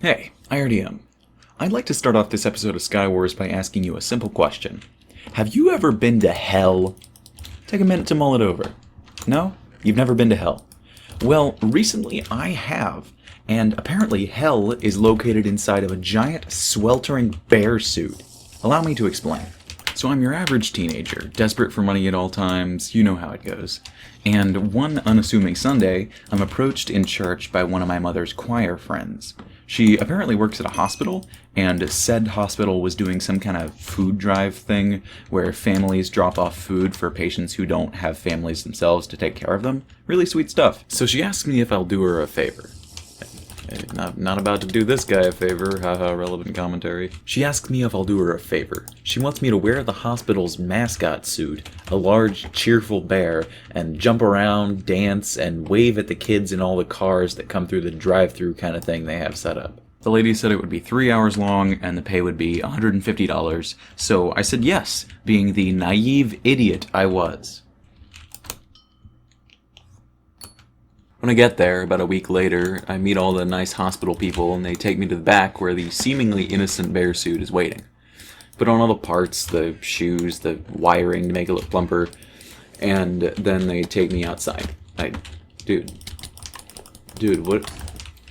Hey, I already am. I'd like to start off this episode of Skywars by asking you a simple question. Have you ever been to hell? Take a minute to mull it over. No? You've never been to hell? Well, recently I have, and apparently hell is located inside of a giant, sweltering bear suit. Allow me to explain. So I'm your average teenager, desperate for money at all times, you know how it goes. And one unassuming Sunday, I'm approached in church by one of my mother's choir friends. She apparently works at a hospital, and said hospital was doing some kind of food drive thing where families drop off food for patients who don't have families themselves to take care of them. Really sweet stuff. So she asked me if I'll do her a favor. Not about to do this guy a favor, haha, relevant commentary. She asked me if I'll do her a favor. She wants me to wear the hospital's mascot suit, a large, cheerful bear, and jump around, dance, and wave at the kids in all the cars that come through the drive-thru kind of thing they have set up. The lady said it would be 3 hours long, and the pay would be $150, so I said yes, being the naive idiot I was. When I get there, about a week later, I meet all the nice hospital people and they take me to the back where the seemingly innocent bear suit is waiting. Put on all the parts, the shoes, the wiring to make it look plumper, and then they take me outside. Dude, what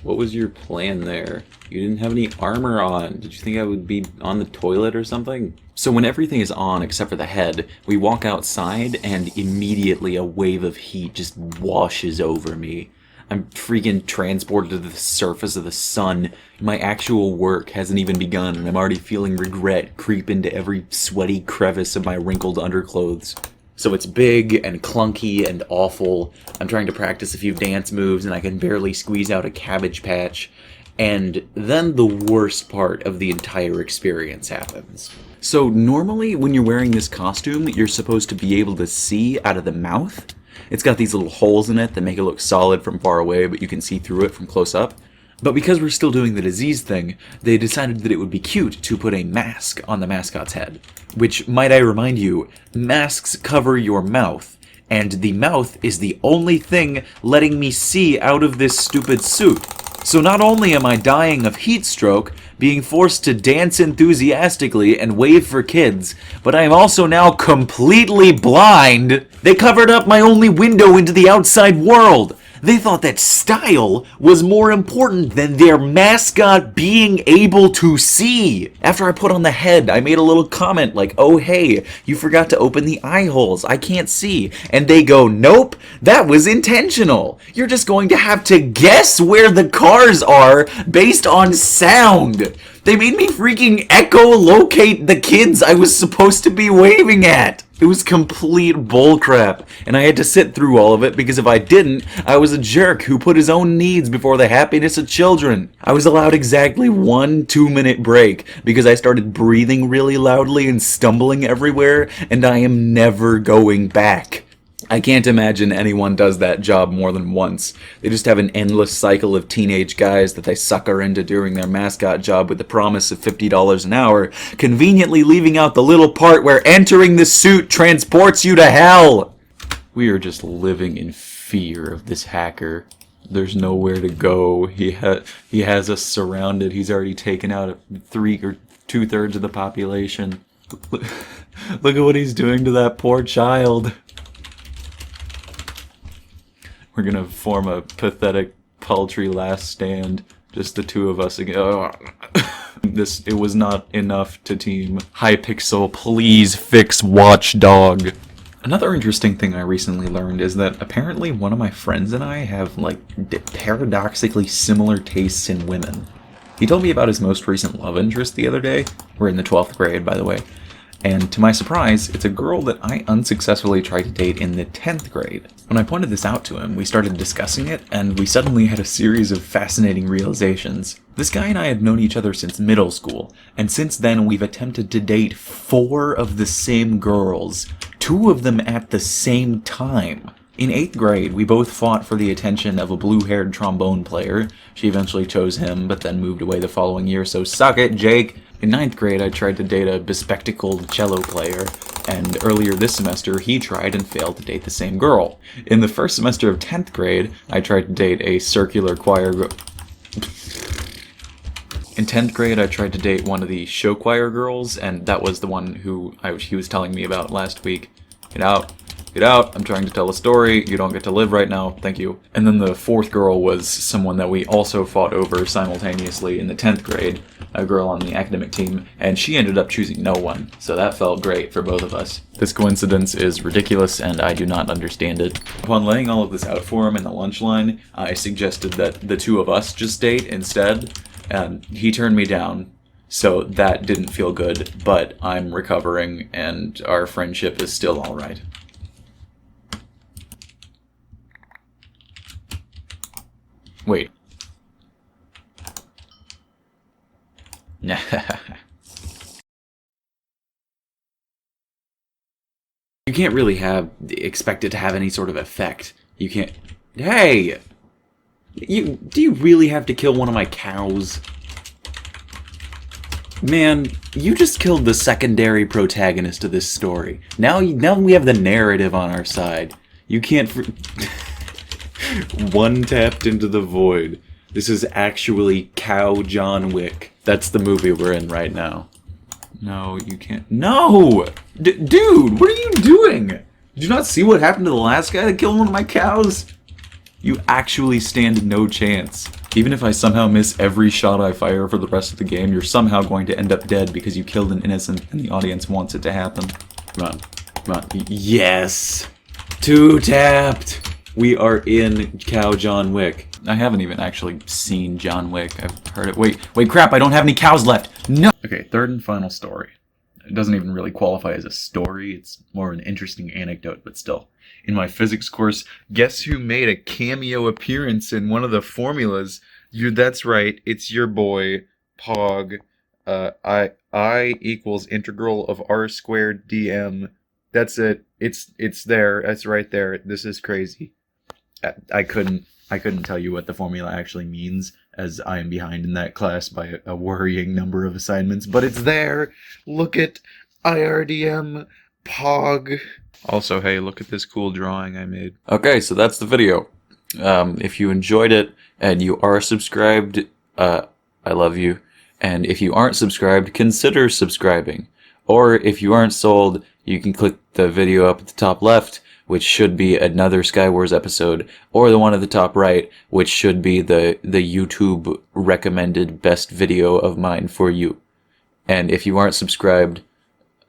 was your plan there? You didn't have any armor on. Did you think I would be on the toilet or something? So when everything is on except for the head, we walk outside and immediately a wave of heat just washes over me. I'm freaking transported to the surface of the sun. My actual work hasn't even begun and I'm already feeling regret creep into every sweaty crevice of my wrinkled underclothes. So it's big and clunky and awful. I'm trying to practice a few dance moves and I can barely squeeze out a cabbage patch. And then the worst part of the entire experience happens. So normally when you're wearing this costume, you're supposed to be able to see out of the mouth. It's got these little holes in it that make it look solid from far away, but you can see through it from close up. But because we're still doing the disease thing, they decided that it would be cute to put a mask on the mascot's head. Which, might I remind you, masks cover your mouth, and the mouth is the only thing letting me see out of this stupid suit. So not only am I dying of heat stroke, being forced to dance enthusiastically and wave for kids, but I am also now completely blind. They covered up my only window into the outside world. They thought that style was more important than their mascot being able to see. After I put on the head, I made a little comment like, oh hey, you forgot to open the eye holes, I can't see. And they go, nope, that was intentional. You're just going to have to guess where the cars are based on sound. They made me freaking echolocate the kids I was supposed to be waving at. It was complete bullcrap, and I had to sit through all of it because if I didn't, I was a jerk who put his own needs before the happiness of children. I was allowed exactly 1 2-minute break because I started breathing really loudly and stumbling everywhere, and I am never going back. I can't imagine anyone does that job more than once. They just have an endless cycle of teenage guys that they sucker into doing their mascot job with the promise of $50 an hour, conveniently leaving out the little part where entering the suit transports you to hell. We are just living in fear of this hacker. There's nowhere to go. He has us surrounded. He's already taken out 3 or 2/3 of the population. Look at what he's doing to that poor child. We're gonna form a pathetic, paltry last stand. Just the two of us again. It was not enough to team Hypixel, please fix Watchdog. Another interesting thing I recently learned is that apparently one of my friends and I have, paradoxically similar tastes in women. He told me about his most recent love interest the other day. We're in the 12th grade, by the way. And to my surprise, it's a girl that I unsuccessfully tried to date in the 10th grade. When I pointed this out to him, we started discussing it, and we suddenly had a series of fascinating realizations. This guy and I had known each other since middle school, and since then we've attempted to date 4 of the same girls, 2 of them at the same time. In 8th grade, we both fought for the attention of a blue-haired trombone player. She eventually chose him, but then moved away the following year, so suck it, Jake! In 9th grade, I tried to date a bespectacled cello player, and earlier this semester, he tried and failed to date the same girl. In the first semester of 10th grade, I tried to date a circular choir In 10th grade, I tried to date one of the show choir girls, and that was the one who he was telling me about last week. Get out. Get out. I'm trying to tell a story. You don't get to live right now. Thank you. And then the 4th girl was someone that we also fought over simultaneously in the 10th grade, a girl on the academic team, and she ended up choosing no one. So that felt great for both of us. This coincidence is ridiculous, and I do not understand it. Upon laying all of this out for him in the lunch line, I suggested that the two of us just date instead. And he turned me down, so that didn't feel good, but I'm recovering, and our friendship is still alright. Wait. Nah. You can't really expect it to have any sort of effect. You can't... Hey! Do you really have to kill one of my cows? Man, you just killed the secondary protagonist of this story. Now we have the narrative on our side. You can't... One tapped into the void. This is actually Cow John Wick. That's the movie we're in right now. No, you can't... No! Dude, what are you doing? Did you not see what happened to the last guy that killed one of my cows? You actually stand no chance. Even if I somehow miss every shot I fire for the rest of the game, you're somehow going to end up dead because you killed an innocent and the audience wants it to happen. Come on. Come on. Yes! 2 tapped! We are in Cow John Wick. I haven't even actually seen John Wick. I've heard it. Wait, crap, I don't have any cows left! No! Okay, 3rd and final story. It doesn't even really qualify as a story, it's more an interesting anecdote, but still. In my physics course, guess who made a cameo appearance in one of the formulas? That's right, it's your boy, Pog. I equals integral of r squared dm. That's it. It's there. That's right there. This is crazy. I couldn't tell you what the formula actually means, as I am behind in that class by a worrying number of assignments, but it's there. Look at IRDM Pog. Also, hey, look at this cool drawing I made. Okay, so that's the video. If you enjoyed it and you are subscribed, I love you. And if you aren't subscribed, consider subscribing. Or if you aren't sold, you can click the video up at the top left, which should be another Skywars episode, or the one at the top right, which should be the YouTube recommended best video of mine for you. And if you aren't subscribed,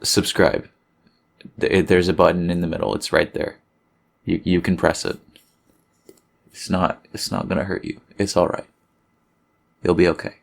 subscribe. There's a button in the middle. It's right there. You can press it. It's not gonna hurt you. It's alright. You'll be okay.